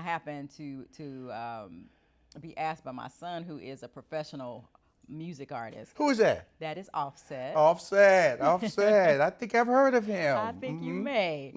I happened to be asked by my son, who is a professional music artist. Who is that? That is Offset. Offset. I think I've heard of him. I think you may.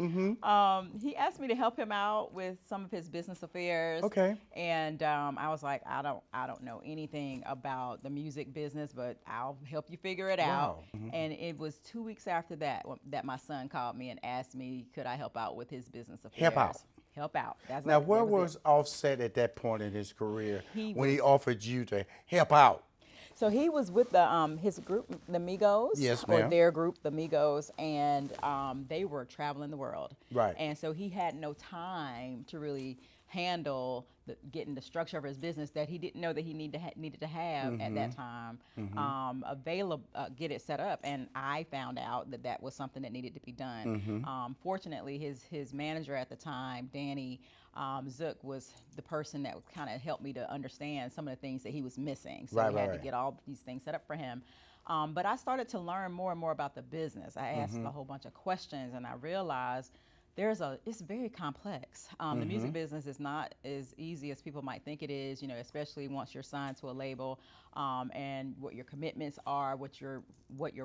He asked me to help him out with some of his business affairs. Okay. And I was like, I don't know anything about the music business, but I'll help you figure it out. Wow. And it was 2 weeks after that that my son called me and asked me, could I help out with his business affairs? Help out. Now, where was Offset at that point in his career when he was, offered you to help out? So he was with the his group, the Migos. Yes, or ma'am. their group, the Migos, and they were traveling the world. Right. And so he had no time to really handle getting the structure of his business that he didn't know that he needed to have at that time available, get it set up. And I found out that that was something that needed to be done. Fortunately, his manager at the time, Danny Zook, was the person that kind of helped me to understand some of the things that he was missing. So we had to get all these things set up for him. But I started to learn more and more about the business. I asked a whole bunch of questions, and I realized it's very complex. The music business is not as easy as people might think it is, you know, especially once you're signed to a label, and what your commitments are, what your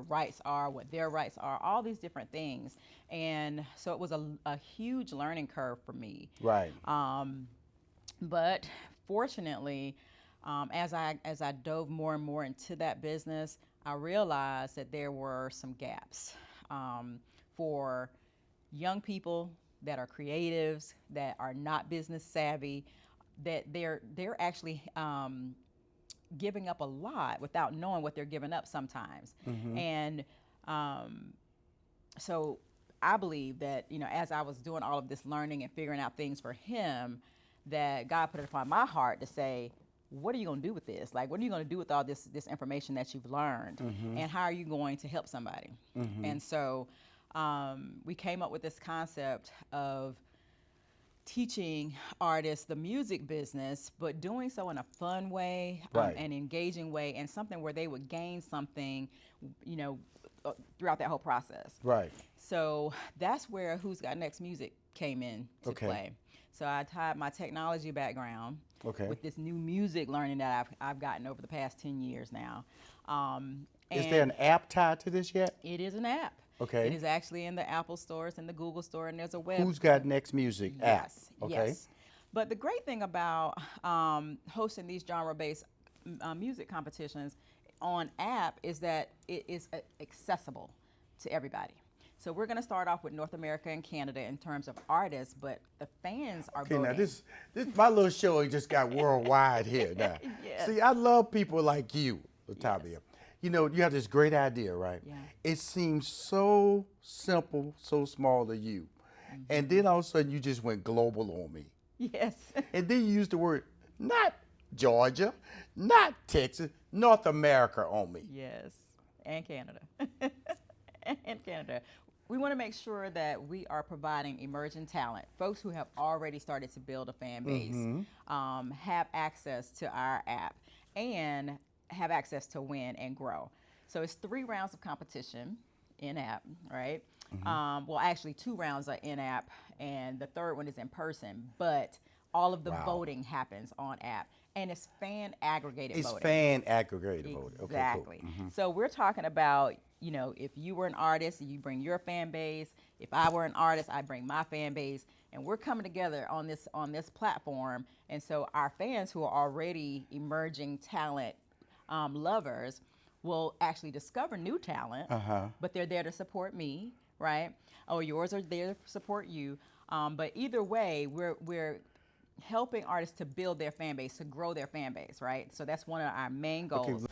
rights are, what their rights are, all these different things. And so it was a huge learning curve for me. Right. But fortunately, as I dove more and more into that business, I realized that there were some gaps for young people that are creatives, that are not business savvy, that they're actually giving up a lot without knowing what they're giving up sometimes. And so I believe that, you know, as I was doing all of this learning and figuring out things for him, that God put it upon my heart to say, what are you going to do with this? Like, what are you going to do with all this information that you've learned? And how are you going to help somebody? And so we came up with this concept of teaching artists the music business, but doing so in a fun way, an engaging way, and something where they would gain something, you know, throughout that whole process. Right. So that's where Who's Got Next Music came in to play. So I tied my technology background with this new music learning that I've gotten over the past 10 years now. Is there an app tied to this yet? It is an app. Okay. It is actually in the Apple stores and the Google store, and there's a web. Who's Got Next Music app? Okay. Yes. But the great thing about hosting these genre-based music competitions on app is that it is accessible to everybody. So we're going to start off with North America and Canada in terms of artists, but the fans are voting. Now this my little show just got worldwide here now. Yes. See, I love people like you, Latabia. Yes. You know, you have this great idea, right? Yeah. It seems so simple, so small to you. And then all of a sudden you just went global on me. Yes. And then you used the word, not Georgia, not Texas, North America on me. Yes, and Canada. And Canada. We want to make sure that we are providing emerging talent, folks who have already started to build a fan base, have access to our app and have access to win and grow. So it's 3 rounds of competition in app, right? Well, actually 2 rounds are in app and the 3rd one is in person, but all of the voting happens on app. And it's fan aggregated voting. It's fan aggregated voting. Exactly. Okay, cool. So we're talking about, you know, if you were an artist, you bring your fan base. If I were an artist, I bring my fan base. And we're coming together on this platform. And so our fans who are already emerging talent lovers will actually discover new talent, but they're there to support me, right? Or yours are there to support you. But either way, we're helping artists to build their fan base, to grow their fan base, right? So that's one of our main goals. Okay,